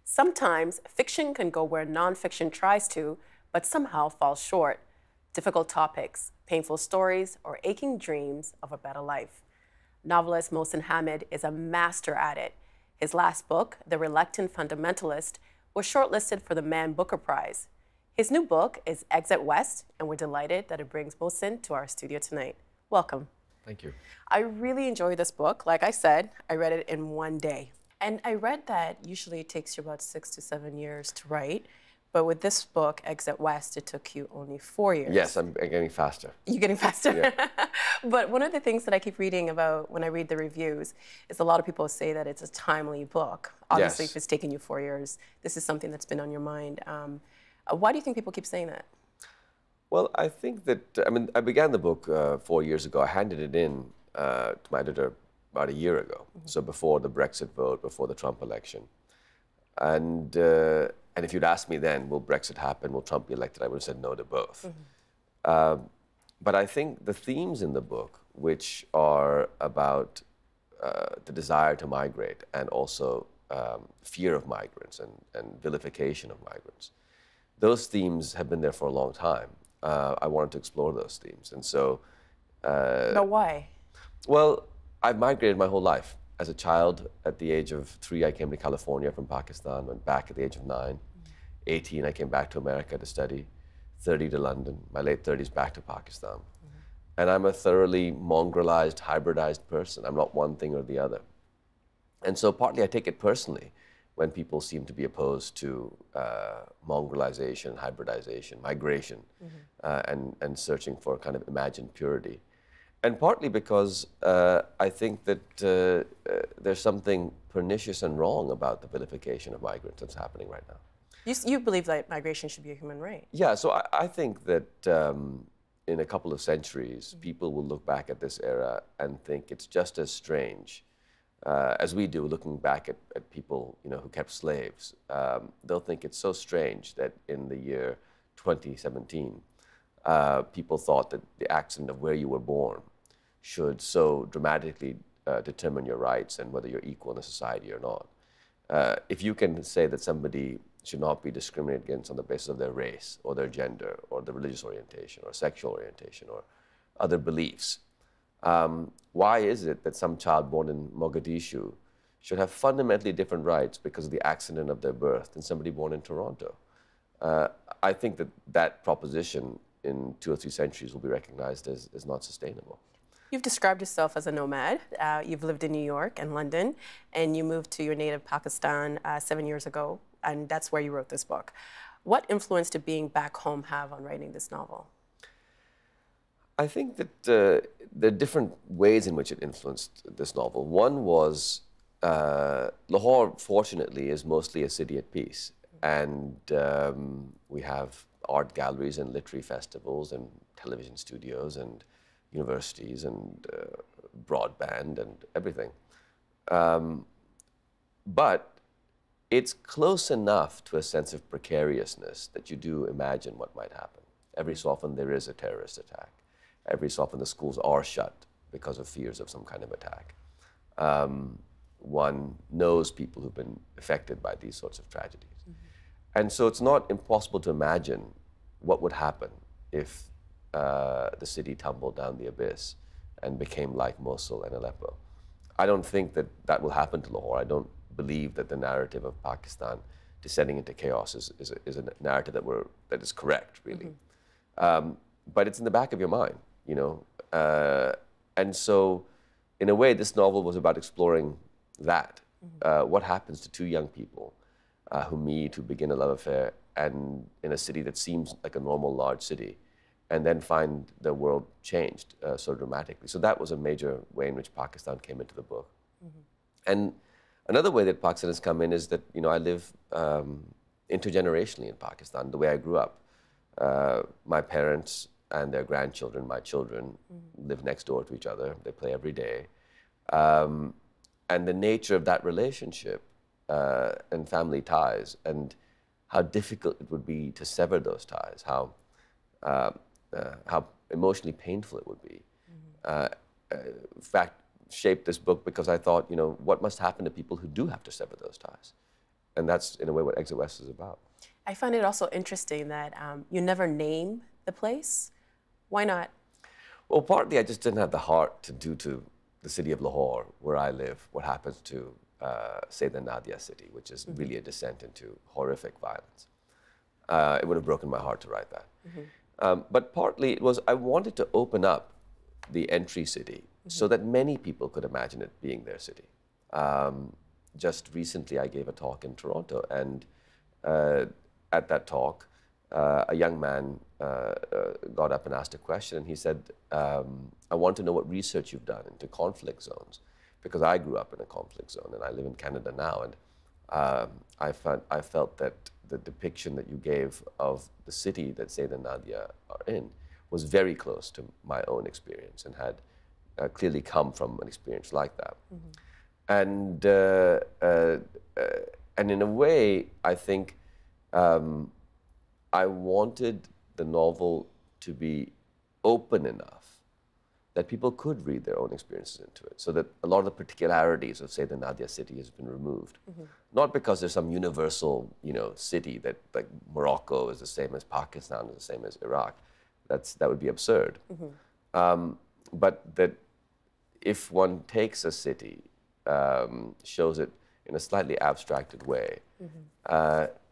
Sometimes fiction can go where nonfiction tries to, but somehow falls short. Difficult topics, painful stories, or aching dreams of a better life. Novelist Mohsin Hamid is a master at it. His last book, The Reluctant Fundamentalist, was shortlisted for the Man Booker Prize. His new book is Exit West, and we're delighted that it brings Mohsin to our studio tonight. Welcome. Thank you. I really enjoyed this book. Like I said, I read it in one day. And I read that usually it takes you about 6 to 7 years to write. But with this book, Exit West, it took you only 4 years. Yes, I'm getting faster. You're getting faster? Yeah. But one of the things that I keep reading about when I read the reviews is a lot of people say that it's a timely book. Obviously, Yes. if it's taken you 4 years, this is something that's been on your mind. Why do you think people keep saying that? Well, I think that, I began the book 4 years ago. I handed it in to my editor about a year ago. So before the Brexit vote, before the Trump election. And if you'd asked me then, will Brexit happen, will Trump be elected, I would have said no to both. But I think the themes in the book, which are about the desire to migrate and also fear of migrants and vilification of migrants, those themes have been there for a long time. I wanted to explore those themes. And so... But why? Well, I've migrated my whole life. As a child, at the age of 3, I came to California from Pakistan, went back at the age of 9. 18, I came back to America to study. 30 to London, my late 30s back to Pakistan. And I'm a thoroughly mongrelized, hybridized person. I'm not one thing or the other. And so partly I take it personally when people seem to be opposed to mongrelization, hybridization, migration, and searching for kind of imagined purity. And partly because I think that there's something pernicious and wrong about the vilification of migrants that's happening right now. You believe that migration should be a human right? Yeah, so I think that in a couple of centuries, people will look back at this era and think it's just as strange as we do, looking back at people who kept slaves. They'll think it's so strange that in the year 2017, people thought that the accident of where you were born should so dramatically determine your rights and whether you're equal in a society or not. If you can say that somebody should not be discriminated against on the basis of their race or their gender or their religious orientation or sexual orientation or other beliefs, why is it that some child born in Mogadishu should have fundamentally different rights because of the accident of their birth than somebody born in Toronto? I think that that proposition in 2 or 3 centuries will be recognized as not sustainable. You've described yourself as a nomad. You've lived in New York and London, and you moved to your native Pakistan 7 years ago, and that's where you wrote this book. What influence did being back home have on writing this novel? I think that there are different ways in which it influenced this novel. One was Lahore, fortunately, is mostly a city at peace, and we have art galleries and literary festivals and television studios and universities and broadband and everything. But it's close enough to a sense of precariousness that you do imagine what might happen. Every so often there is a terrorist attack. Every so often the schools are shut because of fears of some kind of attack. One knows people who've been affected by these sorts of tragedies. And so it's not impossible to imagine what would happen if the city tumbled down the abyss and became like Mosul and Aleppo. I don't think that that will happen to Lahore. I don't believe that the narrative of Pakistan descending into chaos is a narrative that is correct, really. But it's in the back of your mind, and so, in a way, this novel was about exploring that. What happens to 2 young people who meet, who begin a love affair, and in a city that seems like a normal large city, and then find their world changed so dramatically. So that was a major way in which Pakistan came into the book. And another way that Pakistan has come in is that, I live intergenerationally in Pakistan, the way I grew up. My parents and their grandchildren, my children, live next door to each other. They play every day. And the nature of that relationship and family ties and how difficult it would be to sever those ties, how emotionally painful it would be. In fact, shaped this book because I thought, what must happen to people who do have to sever those ties? And that's, in a way, what Exit West is about. I find it also interesting that you never name the place. Why not? Well, partly I just didn't have the heart to do to the city of Lahore, where I live, what happens to Sade and Nadia city, which is really a descent into horrific violence. It would have broken my heart to write that. But partly it was I wanted to open up the entry city so that many people could imagine it being their city. Just recently I gave a talk in Toronto, and at that talk, a young man got up and asked a question, and he said, I want to know what research you've done into conflict zones, because I grew up in a conflict zone, and I live in Canada now, and I felt that the depiction that you gave of the city that Sade and Nadia are in was very close to my own experience, and had clearly come from an experience like that. And in a way, I think I wanted the novel to be open enough that people could read their own experiences into it, so that a lot of the particularities of, say, the Nadia city has been removed. Not because there's some universal, city that, like, Morocco is the same as Pakistan, is the same as Iraq. That would be absurd. But that if one takes a city, shows it in a slightly abstracted way,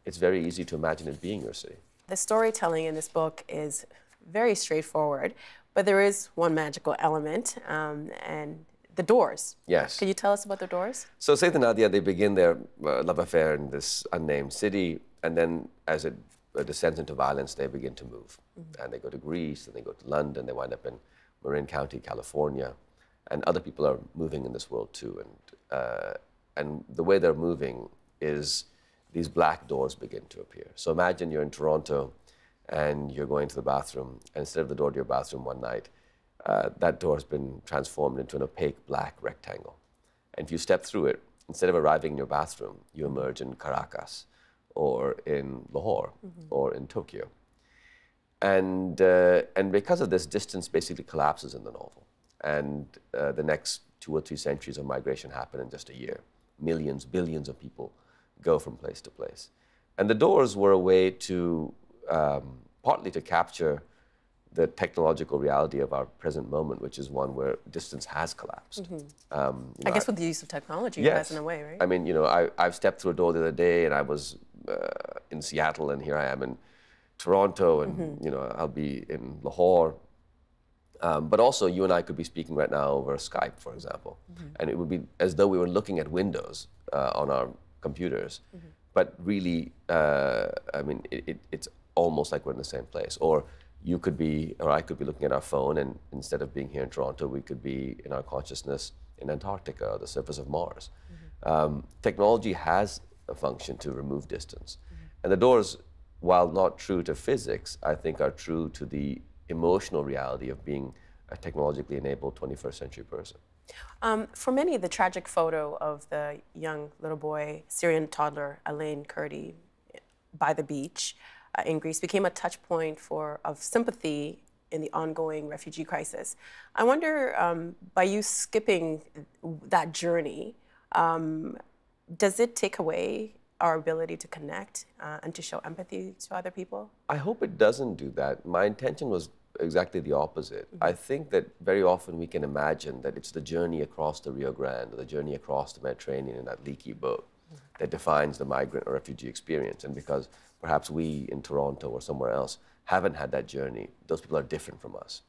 it's very easy to imagine it being your city. The storytelling in this book is very straightforward, but there is one magical element, and the doors. Yes. Can you tell us about the doors? So Sade and Nadia, they begin their love affair in this unnamed city, and then as it descends into violence, they begin to move. And they go to Greece, and they go to London, they wind up in Marin County, California, and other people are moving in this world too. And the way they're moving is these black doors begin to appear. So imagine you're in Toronto, and you're going to the bathroom, and instead of the door to your bathroom one night, that door has been transformed into an opaque black rectangle. And if you step through it, instead of arriving in your bathroom, you emerge in Caracas, or in Lahore, or in Tokyo. And because of this, distance basically collapses in the novel. And the next 2 or 3 centuries of migration happen in just a year. Millions, billions of people go from place to place. And the doors were a way to partly to capture the technological reality of our present moment, which is one where distance has collapsed. I guess with the use of technology, yes. it has in a way, right? I mean, I've stepped through a door the other day, and I was in Seattle, and here I am in Toronto, and I'll be in Lahore. But also, you and I could be speaking right now over Skype, for example, and it would be as though we were looking at windows on our computers. But really, I mean, it's almost like we're in the same place. Or you could be, or I could be looking at our phone, and instead of being here in Toronto, we could be in our consciousness in Antarctica or the surface of Mars. Technology has a function to remove distance. And the doors, while not true to physics, I think are true to the emotional reality of being a technologically enabled 21st century person. For many, the tragic photo of the young little boy, Syrian toddler Alain Kurdi, by the beach in Greece became a touch point of sympathy in the ongoing refugee crisis. I wonder, by you skipping that journey, does it take away our ability to connect and to show empathy to other people? I hope it doesn't do that. My intention was exactly the opposite. I think that very often we can imagine that it's the journey across the Rio Grande or the journey across the Mediterranean in that leaky boat that defines the migrant or refugee experience. And because perhaps we in Toronto or somewhere else haven't had that journey, those people are different from us.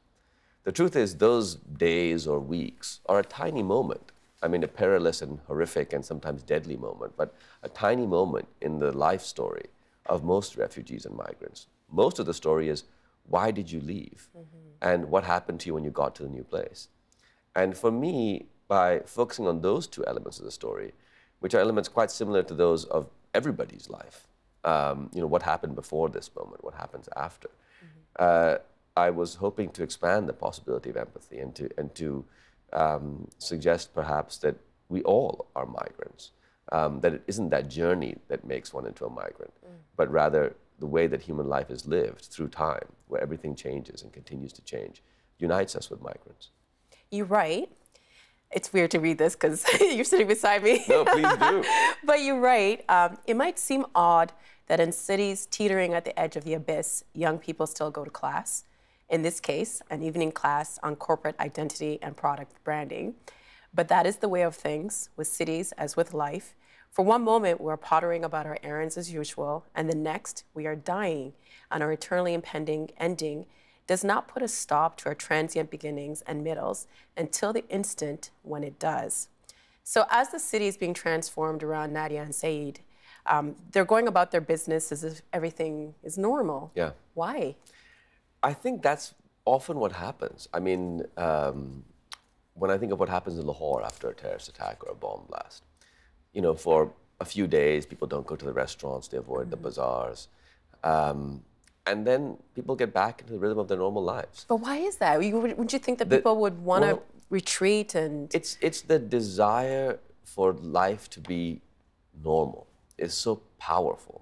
The truth is, those days or weeks are a tiny moment. I mean, a perilous and horrific and sometimes deadly moment, but a tiny moment in the life story of most refugees and migrants. Most of the story is, why did you leave? And what happened to you when you got to the new place? And for me, by focusing on those 2 elements of the story, which are elements quite similar to those of everybody's life, what happened before this moment, what happens after, I was hoping to expand the possibility of empathy and to suggest perhaps that we all are migrants, that it isn't that journey that makes one into a migrant, but rather the way that human life is lived through time, where everything changes and continues to change, unites us with migrants. You write, It's weird to read this because you're sitting beside me. No, please do. But you're right. It might seem odd that in cities teetering at the edge of the abyss, young people still go to class. In this case, an evening class on corporate identity and product branding. But that is the way of things with cities as with life. For one moment, we're pottering about our errands as usual, and the next, we are dying, and our eternally impending ending does not put a stop to our transient beginnings and middles until the instant when it does. So as the city is being transformed around Nadia and Sade, they're going about their business as if everything is normal. Yeah. Why? I think that's often what happens. I mean, when I think of what happens in Lahore after a terrorist attack or a bomb blast, you know, for a few days, people don't go to the restaurants, they avoid the bazaars. And then people get back into the rhythm of their normal lives. But why is that? Would you think that people would want to retreat and... It's the desire for life to be normal is so powerful.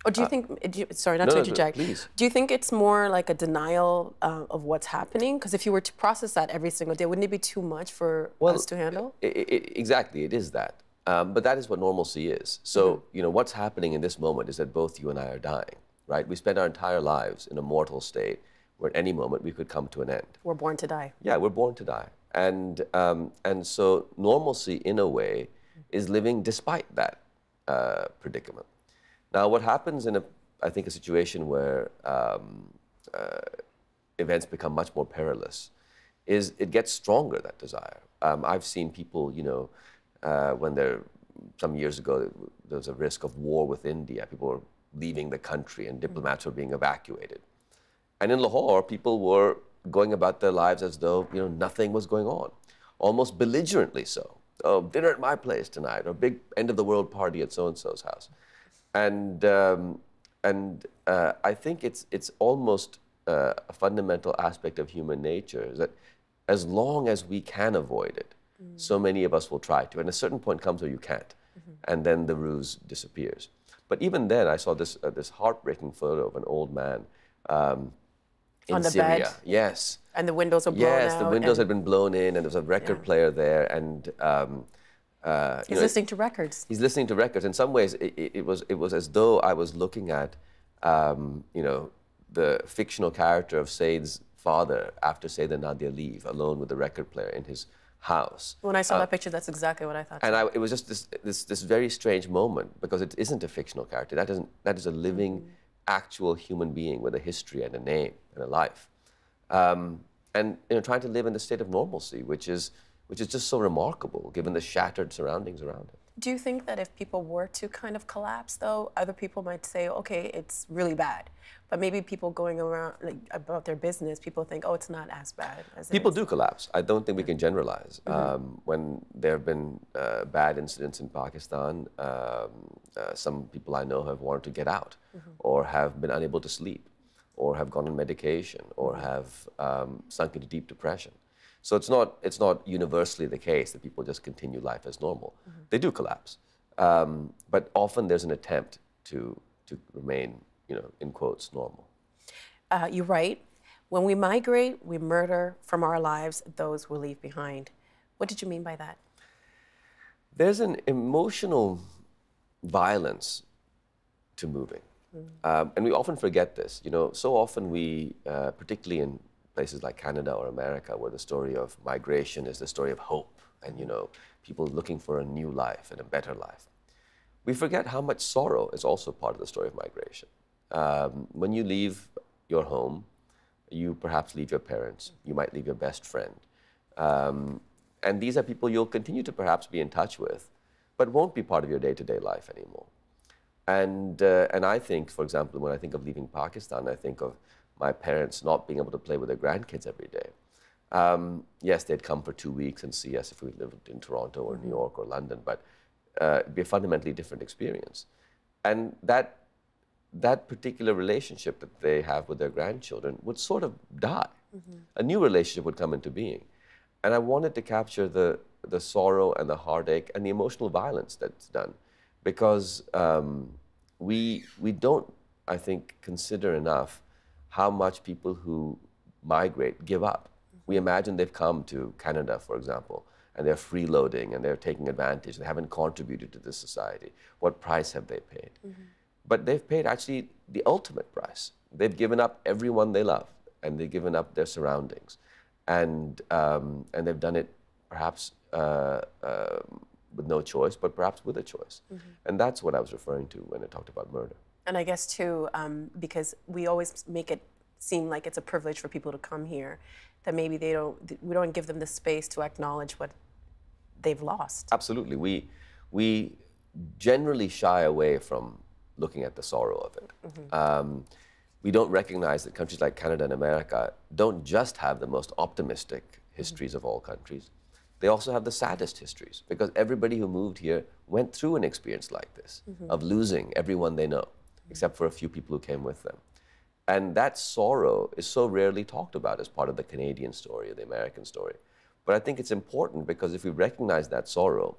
Or do you think, sorry, not to interject, please. Do you think it's more like a denial of what's happening? Because if you were to process that every single day, wouldn't it be too much for us to handle? Exactly, it is that. But that is what normalcy is. So, you know, what's happening in this moment is that both you and I are dying, right? We spend our entire lives in a mortal state where at any moment we could come to an end. We're born to die. Yeah, we're born to die. And so normalcy, in a way, is living despite that predicament. Now, what happens in, I think, a situation where events become much more perilous is it gets stronger, that desire. I've seen people, you know, when some years ago, there was a risk of war with India. People were leaving the country and diplomats were being evacuated. And in Lahore, people were going about their lives as though, you know, nothing was going on, almost belligerently so. Oh, dinner at my place tonight, or big end-of-the-world party at so-and-so's house. And I think it's almost a fundamental aspect of human nature is that as long as we can avoid it, so many of us will try to. And a certain point comes where you can't, and then the ruse disappears. But even then, I saw this heartbreaking photo of an old man in on the Syria. bed? Yes. And the windows are blown out. Yes, the windows had been blown in, and there was a record player there, and he's listening to records. He's listening to records. In some ways, it was as though I was looking at, you know, the fictional character of Said's father after Sade and Nadia leave, alone with the record player in his house. When I saw that picture, that's exactly what I thought. And it was just this very strange moment because it isn't a fictional character. That is a living, actual human being with a history and a name and a life, and you know, trying to live in the state of normalcy, which is just so remarkable given the shattered surroundings around it. Do you think that if people were to kind of collapse, though, other people might say, okay, it's really bad, but maybe people going around like, about their business, people think, oh, it's not as bad as People it is. do collapse. I don't think we can generalize. When there have been bad incidents in Pakistan, some people I know have wanted to get out, or have been unable to sleep, or have gone on medication, or have sunk into deep depression. So it's not universally the case that people just continue life as normal. They do collapse, but often there's an attempt to remain, you know, in quotes, normal. You're right. When we migrate, we murder from our lives those we leave behind. What did you mean by that? There's an emotional violence to moving, and we often forget this. You know, so often we, particularly in places like Canada or America, where the story of migration is the story of hope and, you know, people looking for a new life and a better life. We forget how much sorrow is also part of the story of migration. When you leave your home, you perhaps leave your parents, you might leave your best friend. And these are people you'll continue to perhaps be in touch with, but won't be part of your day-to-day life anymore. And I think, for example, when I think of leaving Pakistan, I think of my parents not being able to play with their grandkids every day. Yes, they'd come for 2 weeks and see us if we lived in Toronto or New York or London, but it'd be a fundamentally different experience. And that particular relationship that they have with their grandchildren would sort of die. A new relationship would come into being. And I wanted to capture the sorrow and the heartache and the emotional violence that's done, because we don't, I think, consider enough how much people who migrate give up. We imagine they've come to Canada, for example, and they're freeloading and they're taking advantage, they haven't contributed to this society. What price have they paid? But they've paid actually the ultimate price. They've given up everyone they love, and they've given up their surroundings. And they've done it perhaps with no choice, but perhaps with a choice. And that's what I was referring to when I talked about murder. And I guess too, because we always make it seem like it's a privilege for people to come here, that maybe we don't give them the space to acknowledge what they've lost. Absolutely. We generally shy away from looking at the sorrow of it. We don't recognize that countries like Canada and America don't just have the most optimistic histories of all countries. They also have the saddest histories, because everybody who moved here went through an experience like this, of losing everyone they know, except for a few people who came with them. And that sorrow is so rarely talked about as part of the Canadian story or the American story. But I think it's important, because if we recognize that sorrow,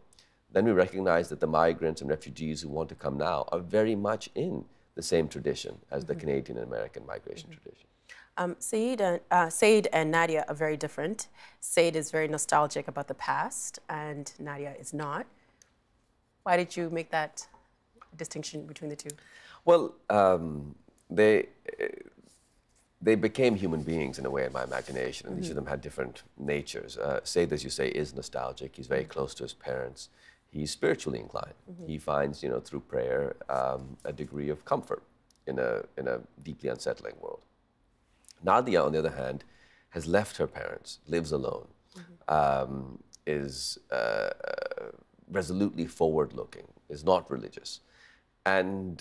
then we recognize that the migrants and refugees who want to come now are very much in the same tradition as the Canadian and American migration tradition. Sade and Nadia are very different. Sade is very nostalgic about the past, and Nadia is not. Why did you make that distinction between the two? Well, they became human beings in a way in my imagination, and each of them had different natures. Sade, as you say, is nostalgic. He's very close to his parents. He's spiritually inclined. He finds, through prayer, a degree of comfort in a deeply unsettling world. Nadia, on the other hand, has left her parents, lives alone, is resolutely forward-looking, is not religious. And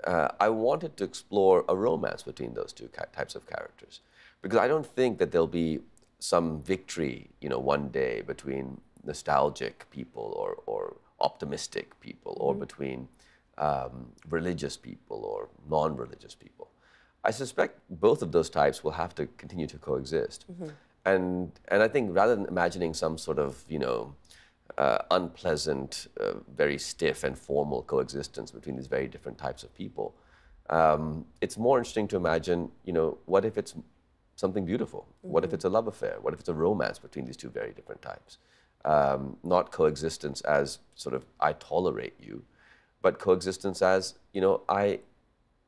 I wanted to explore a romance between those two types of characters, because I don't think that there'll be some victory, one day between nostalgic people or optimistic people, or between religious people or non-religious people. I suspect both of those types will have to continue to coexist. And I think rather than imagining some sort of, unpleasant, very stiff and formal coexistence between these very different types of people, it's more interesting to imagine, what if it's something beautiful? What if it's a love affair? What if it's a romance between these two very different types? Not coexistence as sort of, I tolerate you, but coexistence as, I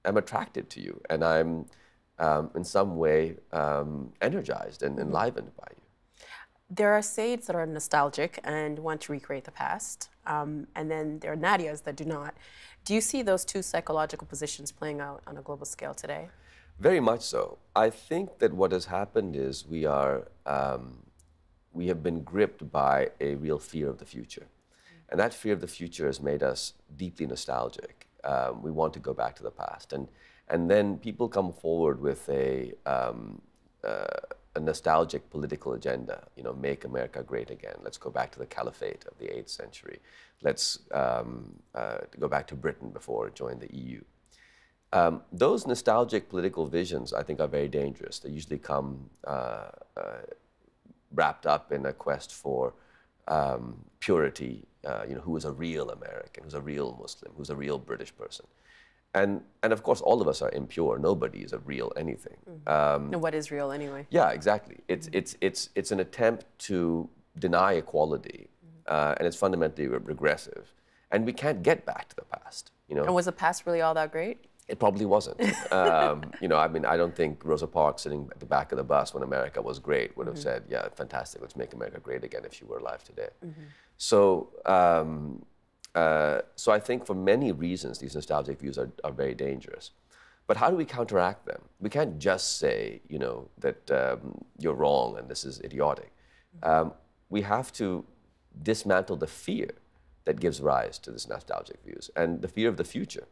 am attracted to you, and I'm in some way energized and enlivened by you. There are Sades that are nostalgic and want to recreate the past, and then there are Nadias that do not. Do you see those two psychological positions playing out on a global scale today? Very much so. I think that what has happened is we have been gripped by a real fear of the future. And that fear of the future has made us deeply nostalgic. We want to go back to the past. And then people come forward with a nostalgic political agenda, make America great again. Let's go back to the caliphate of the 8th century. Let's go back to Britain before it joined the EU. Those nostalgic political visions, I think, are very dangerous. They usually come wrapped up in a quest for purity, who is a real American, who's a real Muslim, who's a real British person. And of course, all of us are impure. Nobody is a real anything. And what is real anyway? Yeah, exactly. It's an attempt to deny equality, and it's fundamentally regressive. And we can't get back to the past. And was the past really all that great? It probably wasn't. I don't think Rosa Parks sitting at the back of the bus when America was great would have said, yeah, fantastic, let's make America great again, if she were alive today. So I think for many reasons, these nostalgic views are very dangerous. But how do we counteract them? We can't just say, that you're wrong and this is idiotic. We have to dismantle the fear that gives rise to these nostalgic views, and the fear of the future,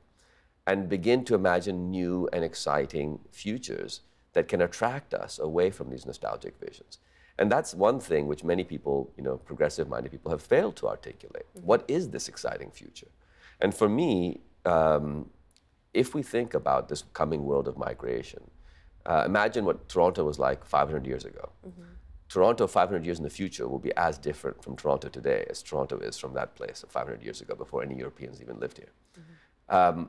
and begin to imagine new and exciting futures that can attract us away from these nostalgic visions. And that's one thing which many people, progressive-minded people, have failed to articulate. What is this exciting future? And for me, if we think about this coming world of migration, imagine what Toronto was like 500 years ago. Toronto 500 years in the future will be as different from Toronto today as Toronto is from that place 500 years ago, before any Europeans even lived here.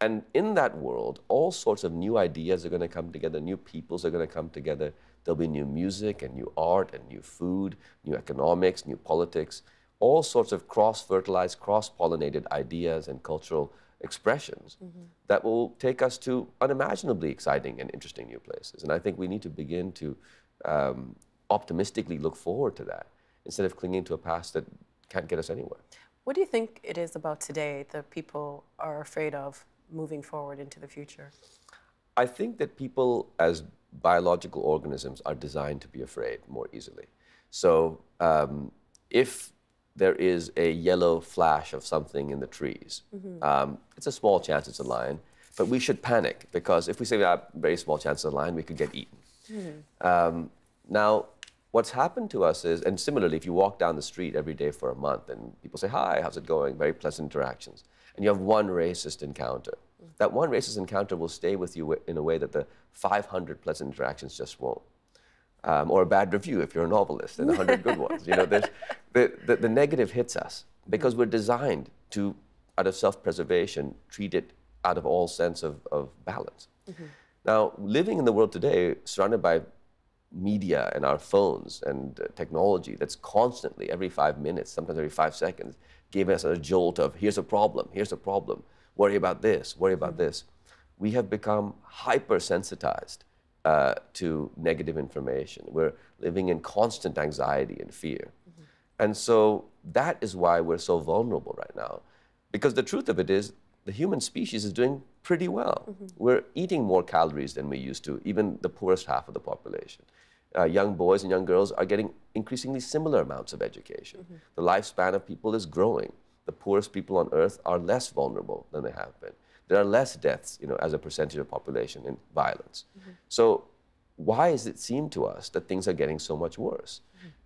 And in that world, all sorts of new ideas are going to come together, new peoples are going to come together, There'll be new music and new art and new food, new economics, new politics, all sorts of cross-fertilized, cross-pollinated ideas and cultural expressions that will take us to unimaginably exciting and interesting new places. And I think we need to begin to optimistically look forward to that instead of clinging to a past that can't get us anywhere. What do you think it is about today that people are afraid of moving forward into the future? I think that people as biological organisms are designed to be afraid more easily. So if there is a yellow flash of something in the trees, it's a small chance it's a lion, but we should panic because if we say we have a very small chance it's a lion, we could get eaten. Now, what's happened to us is, and similarly, if you walk down the street every day for a month and people say, hi, how's it going? Very pleasant interactions. And you have one racist encounter. That one racist encounter will stay with you in a way that the 500 pleasant interactions just won't. Or a bad review if you're a novelist and 100 good ones. You know, the negative hits us because we're designed to, out of self-preservation, treat it out of all sense of balance. Now, living in the world today, surrounded by media and our phones and technology that's constantly, every 5 minutes, sometimes every 5 seconds, giving us a jolt of here's a problem, worry about this, worry about this. We have become hypersensitized to negative information. We're living in constant anxiety and fear. And so that is why we're so vulnerable right now. Because the truth of it is, the human species is doing pretty well. We're eating more calories than we used to, even the poorest half of the population. Young boys and young girls are getting increasingly similar amounts of education. The lifespan of people is growing. The poorest people on earth are less vulnerable than they have been. There are less deaths, you know, as a percentage of population in violence. So why does it seem to us that things are getting so much worse?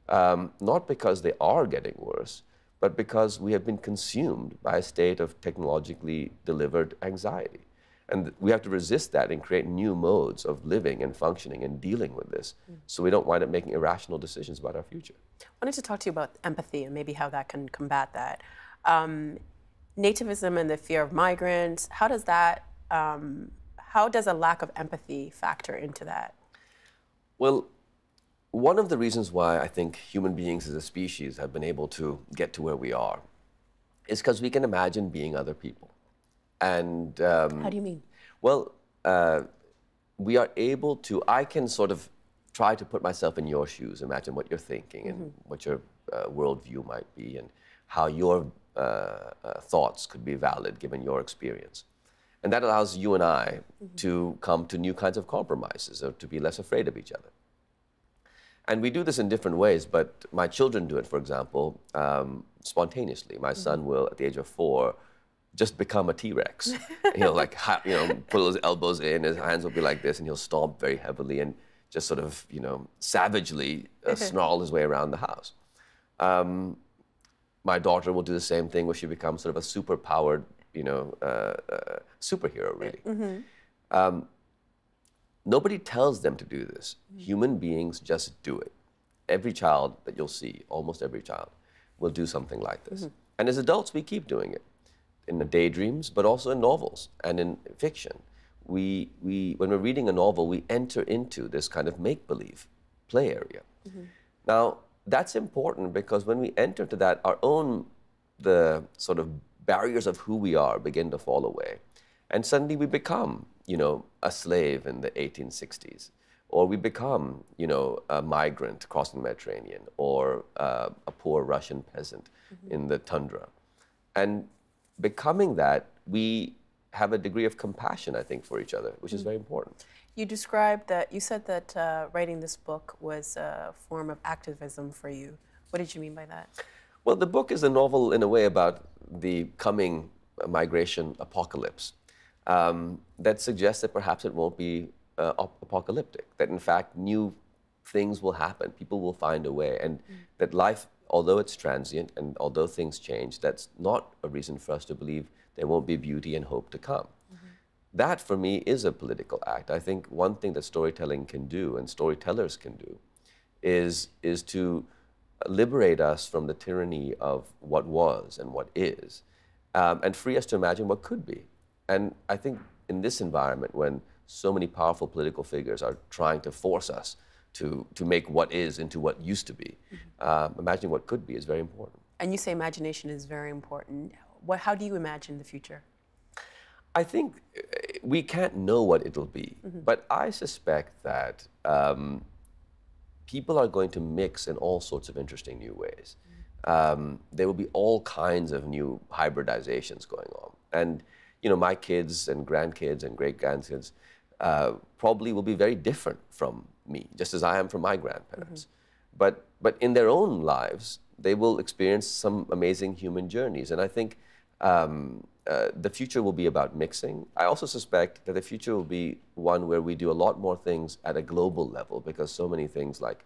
Not because they are getting worse, but because we have been consumed by a state of technologically delivered anxiety. And we have to resist that and create new modes of living and functioning and dealing with this so we don't wind up making irrational decisions about our future. I wanted to talk to you about empathy and maybe how that can combat that. Nativism and the fear of migrants, how does a lack of empathy factor into that? Well, one of the reasons why I think human beings as a species have been able to get to where we are is because we can imagine being other people. And how do you mean? Well, we are able to, I can sort of try to put myself in your shoes, imagine what you're thinking and what your worldview might be and how your thoughts could be valid given your experience. And that allows you and I to come to new kinds of compromises or to be less afraid of each other. And we do this in different ways, but my children do it, for example, spontaneously. My son will, at the age of 4, just become a T-Rex. He'll like, put his elbows in, his hands will be like this, and he'll stomp very heavily and just sort of, savagely snarl his way around the house. My daughter will do the same thing where she becomes sort of a super-powered, superhero, really. Nobody tells them to do this. Human beings just do it. Every child that you'll see, almost every child, will do something like this. And as adults, we keep doing it. In the daydreams, but also in novels and in fiction. When we're reading a novel, we enter into this kind of make-believe play area. Now, that's important because when we enter into that, the sort of barriers of who we are begin to fall away. And suddenly we become, a slave in the 1860s, or we become, a migrant crossing the Mediterranean, or a poor Russian peasant in the tundra. And becoming that, we have a degree of compassion, I think, for each other, which is very important. You said that writing this book was a form of activism for you. What did you mean by that? Well, the book is a novel in a way about the coming migration apocalypse that suggests that perhaps it won't be apocalyptic, that in fact new things will happen, people will find a way, and that life, although it's transient and although things change, that's not a reason for us to believe there won't be beauty and hope to come. That, for me, is a political act. I think one thing that storytelling can do and storytellers can do is to liberate us from the tyranny of what was and what is, and free us to imagine what could be. And I think in this environment, when so many powerful political figures are trying to force us to make what is into what used to be. Imagining what could be is very important. And you say imagination is very important. How do you imagine the future? I think we can't know what it'll be, but I suspect that people are going to mix in all sorts of interesting new ways. There will be all kinds of new hybridizations going on. And you know, my kids and grandkids and great-grandkids probably will be very different from me, just as I am from my grandparents. But in their own lives, they will experience some amazing human journeys. And I think the future will be about mixing. I also suspect that the future will be one where we do a lot more things at a global level, because so many things like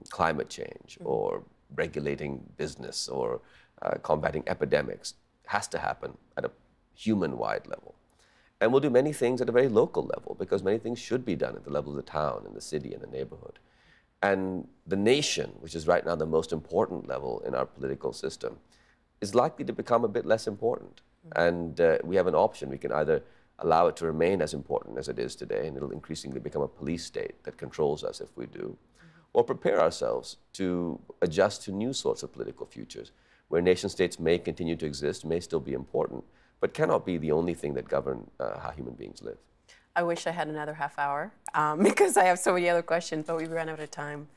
climate change or regulating business or combating epidemics has to happen at a human-wide level. And we'll do many things at a very local level, because many things should be done at the level of the town and the city and the neighborhood. And the nation, which is right now the most important level in our political system, is likely to become a bit less important. And we have an option. We can either allow it to remain as important as it is today, and it'll increasingly become a police state that controls us if we do, or prepare ourselves to adjust to new sorts of political futures, where nation states may continue to exist, may still be important, but cannot be the only thing that govern how human beings live. I wish I had another half hour because I have so many other questions, but we ran out of time.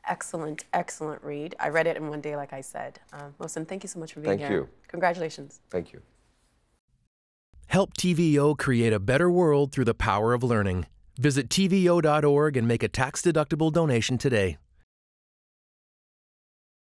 Excellent, excellent read. I read it in one day, like I said. Mohsin, thank you so much for being here. Thank you. Congratulations. Thank you. Help TVO create a better world through the power of learning. Visit TVO.org and make a tax-deductible donation today.